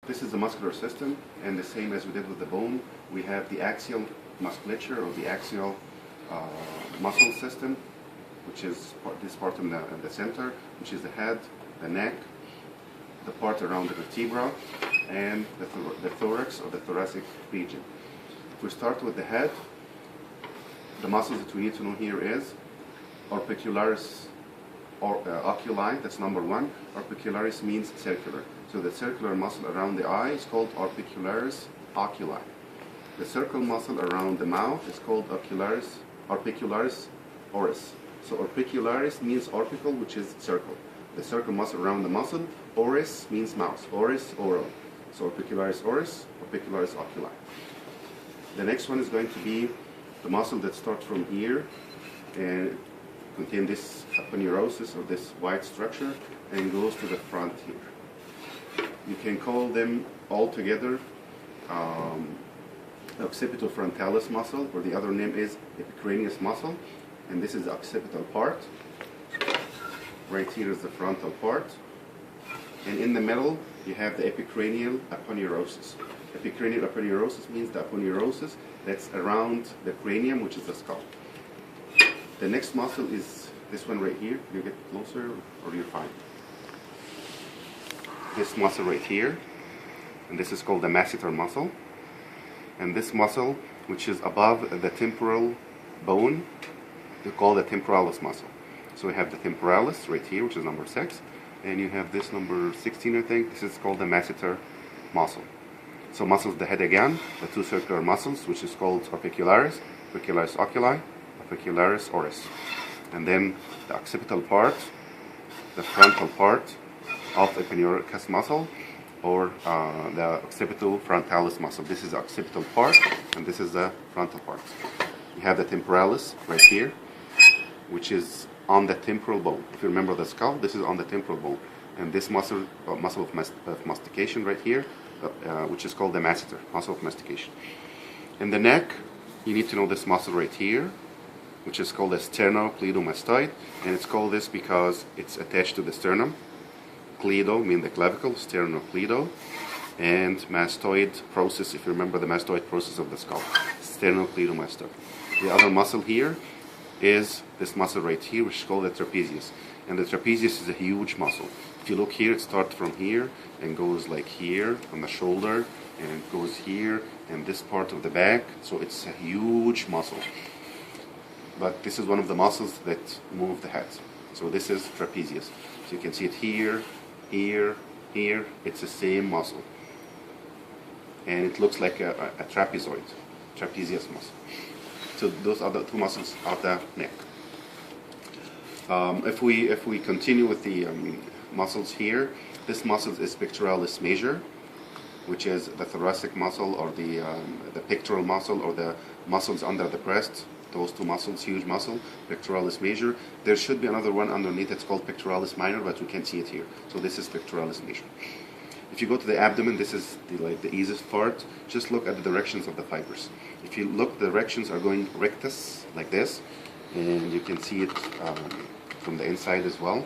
This is the muscular system, and the same as we did with the bone, we have the axial musculature or the axial muscle system, which is this part in the center, which is the head, the neck, the part around the vertebra, and the thorax or the thoracic region. If we start with the head, the muscles that we need to know here is orbicularis or oculi, that's number one. Orbicularis means circular. So the circular muscle around the eye is called orbicularis oculi. The circle muscle around the mouth is called orbicularis oris. So orbicularis means orbical, which is circle. The circle muscle around the muscle. Oris means mouth. Oris, oral. So orbicularis oris, orbicularis oculi. The next one is going to be the muscle that starts from here and contain this aponeurosis or this white structure and goes to the front here. You can call them all together occipitofrontalis muscle, or the other name is epicranius muscle, and this is the occipital part. Right here is the frontal part, and in the middle you have the epicranial aponeurosis. Epicranial aponeurosis means the aponeurosis that's around the cranium, which is the skull. The next muscle is this one right here. You get closer or you're fine. This muscle right here, and this is called the masseter muscle. And this muscle, which is above the temporal bone, we call the temporalis muscle. So we have the temporalis right here, which is number 6, and you have this number 16, I think. This is called the masseter muscle. So muscles of the head again, the two circular muscles, which is called orbicularis, orbicularis oculi, orbicularis oris. And then the occipital part, the frontal part of the aponeurosis muscle, or the occipitofrontalis muscle. This is the occipital part, and this is the frontal part. You have the temporalis right here, which is on the temporal bone. If you remember the skull, this is on the temporal bone. And this muscle of mastication right here, which is called the masseter, muscle of mastication. In the neck, you need to know this muscle right here, which is called the sternocleidomastoid, and it's called this because it's attached to the sternum. Cleido means the clavicle, sternocleido, and mastoid process, if you remember the mastoid process of the skull, sternocleidomastoid. The other muscle here is this muscle right here, which is called the trapezius. And the trapezius is a huge muscle. If you look here, it starts from here and goes like here on the shoulder, and it goes here and this part of the back. So it's a huge muscle. But this is one of the muscles that move the head. So this is trapezius. So you can see it here, here, here. It's the same muscle. And it looks like a trapezoid, trapezius muscle. So those are the two muscles of the neck. If we continue with the muscles here, this muscle is pectoralis major, which is the thoracic muscle, or the pectoral muscle, or the muscles under the breast. Those two muscles, huge muscle, pectoralis major. There should be another one underneath. It's called pectoralis minor, but we can't see it here. So this is pectoralis major. If you go to the abdomen, this is the easiest part. Just look at the directions of the fibers. If you look, the directions are going rectus, like this, and you can see it from the inside as well.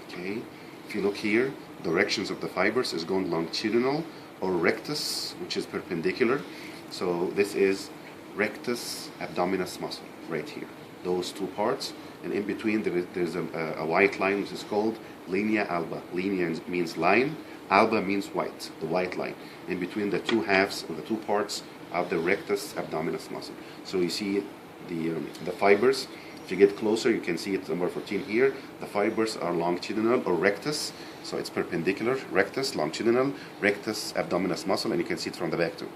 Okay. If you look here, directions of the fibers is going longitudinal or rectus, which is perpendicular. So this is rectus abdominis muscle right here. Those two parts, and in between there's a white line, which is called linea alba. Linea means line, alba means white, the white line. In between the two halves or the two parts of the rectus abdominis muscle. So you see the fibers. If you get closer, you can see it number 14 here. The fibers are longitudinal or rectus, so it's perpendicular, rectus, longitudinal, rectus abdominis muscle, and you can see it from the back too.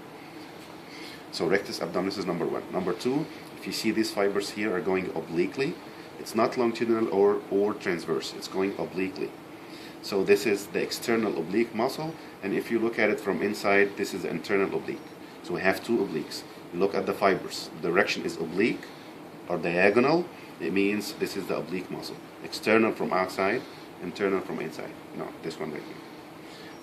So rectus abdominis is number 1. Number 2, if you see these fibers here are going obliquely, it's not longitudinal or transverse, it's going obliquely. So this is the external oblique muscle, and if you look at it from inside, this is the internal oblique. So we have two obliques. Look at the fibers. The direction is oblique or diagonal. It means this is the oblique muscle. External from outside, internal from inside. No, this one right here.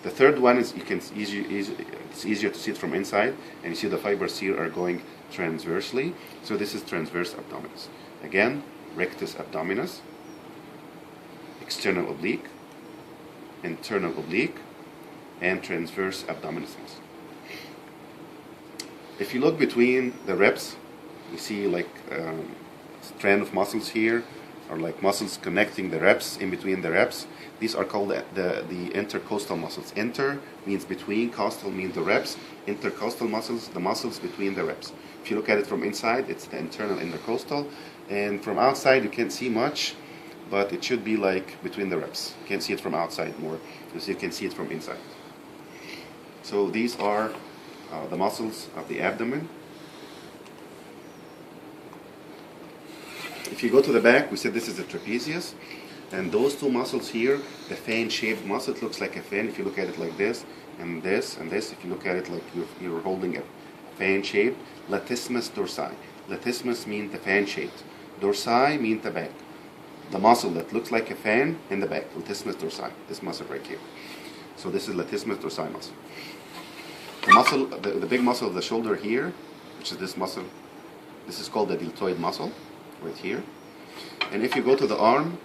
The third one is it's easier to see it from inside, and you see the fibers here are going transversely. So this is transverse abdominis. Again, rectus abdominis, external oblique, internal oblique, and transverse abdominis muscle. If you look between the ribs, you see like strand of muscles here, or like muscles connecting the ribs, in between the ribs. These are called the intercostal muscles. Inter means between, costal means the ribs. Intercostal muscles, the muscles between the ribs. If you look at it from inside, it's the internal intercostal, and from outside you can't see much, but it should be like between the ribs. You can't see it from outside more, because you can see it from inside. So these are the muscles of the abdomen. If you go to the back, we said this is the trapezius, and those two muscles here, the fan-shaped muscle, it looks like a fan if you look at it like this, and this, and this, if you look at it like you're holding a fan-shaped, latissimus dorsi. Latissimus means the fan-shaped. Dorsi means the back. The muscle that looks like a fan in the back, latissimus dorsi, this muscle right here. So this is latissimus dorsi muscle. The muscle, the big muscle of the shoulder here, which is this muscle, this is called the deltoid muscle, right here. And if you go to the arm,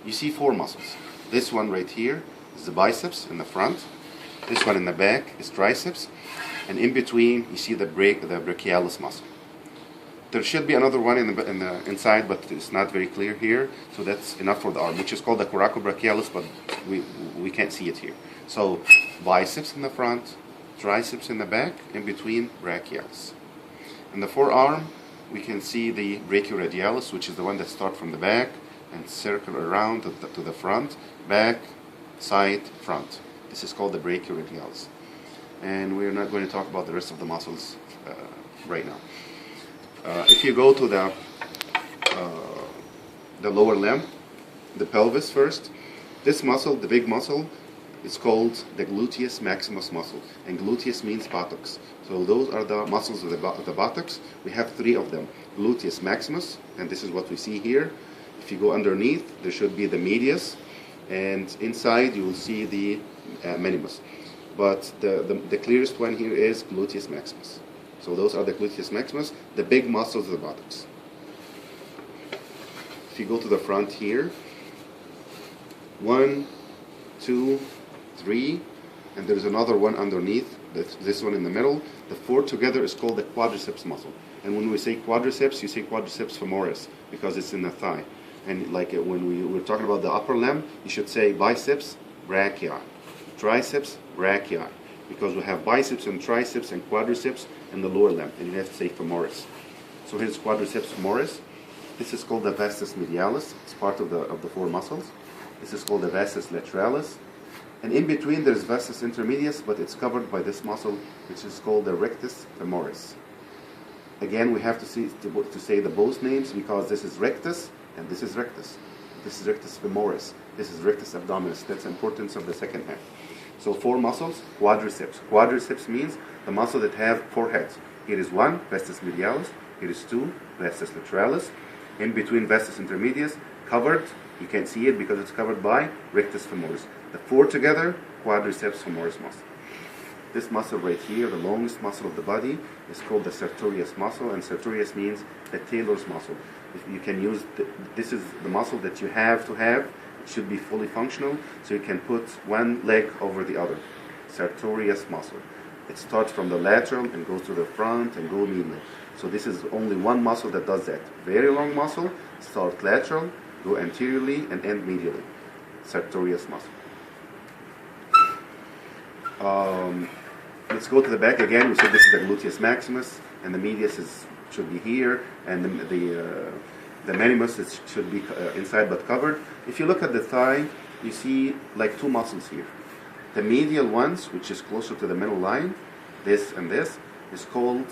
you see four muscles. This one right here is the biceps in the front. This one in the back is triceps. And in between, you see the brachialis muscle. There should be another one in the inside, but it's not very clear here. So that's enough for the arm, which is called the coracobrachialis, but we can't see it here. So biceps in the front, triceps in the back, in between brachialis. In the forearm, we can see the brachioradialis, which is the one that starts from the back and circle around to the front, back, side, front. This is called the brachioradialis. And we're not going to talk about the rest of the muscles right now. If you go to the lower limb, the pelvis first, this muscle, the big muscle, is called the gluteus maximus muscle. And gluteus means buttocks. So those are the muscles of the buttocks. We have three of them. Gluteus maximus, and this is what we see here. If you go underneath, there should be the medius, and inside you will see the minimus. But the clearest one here is gluteus maximus. So those are the gluteus maximus, the big muscles of the buttocks. If you go to the front here, 1, 2, 3, and there's another one underneath, this one in the middle. The four together is called the quadriceps muscle. And when we say quadriceps, you say quadriceps femoris, because it's in the thigh. And like when we were talking about the upper limb, you should say biceps brachii, triceps brachii, because we have biceps and triceps and quadriceps in the lower limb, and you have to say femoris. So here's quadriceps femoris. This is called the vastus medialis. It's part of the four muscles. This is called the vastus lateralis. And in between there's vastus intermedius, but it's covered by this muscle, which is called the rectus femoris. Again, we have to say the both names, because this is rectus and this is rectus. This is rectus femoris. This is rectus abdominis. That's the importance of the second half. So four muscles, quadriceps. Quadriceps means the muscle that have four heads. Here is one, vastus medialis. Here is two, vastus lateralis. In between vastus intermedius, covered, you can't see it because it's covered by rectus femoris. The four together, quadriceps femoris muscle. This muscle right here, the longest muscle of the body, is called the sartorius muscle, and sartorius means the tailor's muscle. If you can use, this is the muscle that you have to have. It should be fully functional, so you can put one leg over the other. Sartorius muscle. It starts from the lateral and goes to the front and go medially. So this is only one muscle that does that. Very long muscle, start lateral, go anteriorly, and end medially. Sartorius muscle. Let's go to the back again. We said this is the gluteus maximus, and the medius should be here, and the minimus should be inside but covered. If you look at the thigh, you see like two muscles here. The medial ones, which is closer to the middle line, this and this, is called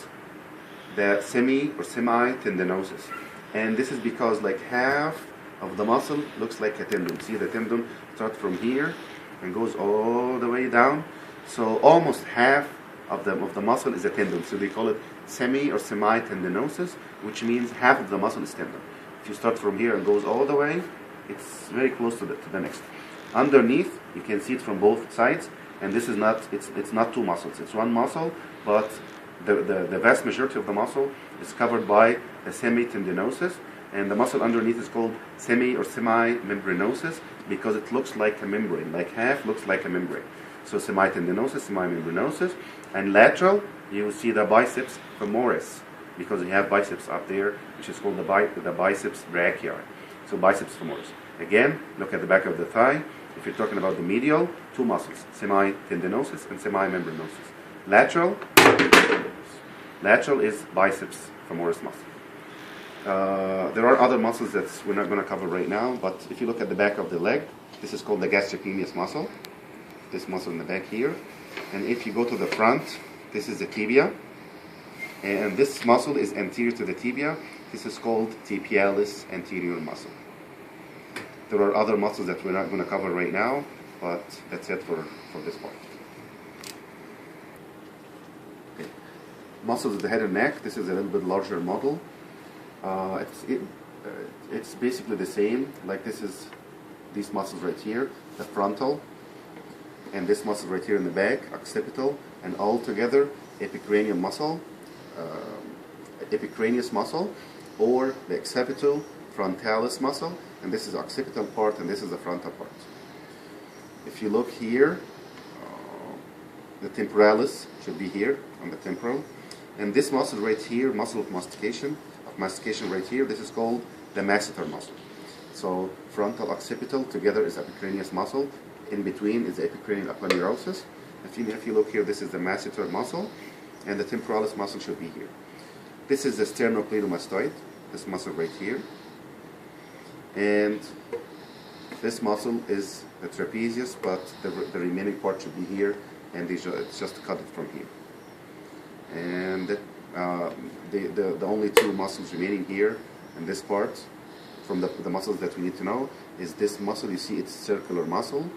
the semi-tendinosus. And this is because like half of the muscle looks like a tendon. See, the tendon starts from here and goes all the way down. So almost half of the muscle is a tendon. So they call it semi-tendinosus, which means half of the muscle is tendon. If you start from here and goes all the way, it's very close to the next. Underneath, you can see it from both sides, and this is not, it's not two muscles, it's one muscle, but the vast majority of the muscle is covered by the semi-tendinosus, And the muscle underneath is called semi-membranosus because it looks like a membrane, like half looks like a membrane. So semitendinosus, semi-membranosus. And lateral, you see the biceps femoris because you have biceps up there, which is called the biceps brachii. So biceps femoris. Again, look at the back of the thigh. If you're talking about the medial, two muscles, semitendinosus and semi-membranosus. Lateral is biceps femoris muscle. There are other muscles that we're not going to cover right now, but if you look at the back of the leg, this is called the gastrocnemius muscle. This muscle in the back here. And if you go to the front, this is the tibia. And this muscle is anterior to the tibia. This is called tibialis anterior muscle. There are other muscles that we're not going to cover right now, but that's it for this part. Okay. Muscles of the head and neck. This is a little bit larger model. It's basically the same. Like this is these muscles right here, the frontal, and this muscle right here in the back, occipital, and all together epicranial muscle, epicranius muscle, or the occipital frontalis muscle. And this is the occipital part, and this is the frontal part. If you look here, the temporalis should be here on the temporal, and this muscle right here, muscle of mastication right here, this is called the masseter muscle. So frontal occipital together is epicranius muscle. In between is the epicranial aponeurosis. If you look here, this is the masseter muscle, and the temporalis muscle should be here. This is the sternocleidomastoid, this muscle right here. And this muscle is the trapezius, but the remaining part should be here, and it's just cut it from here. And the only two muscles remaining here in this part, from the muscles that we need to know, is this muscle. You see it's circular muscle,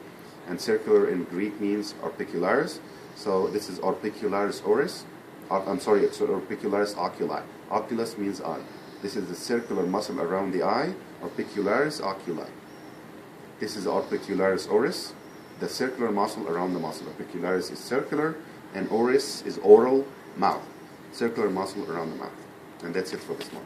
and circular in Greek means orbicularis. So this is orbicularis oris. It's orbicularis oculi. Oculus means eye. This is the circular muscle around the eye, orbicularis oculi. This is orbicularis oris, the circular muscle around the muscle. Orbicularis is circular, and oris is oral, mouth. Circular muscle around the mouth. And that's it for this one.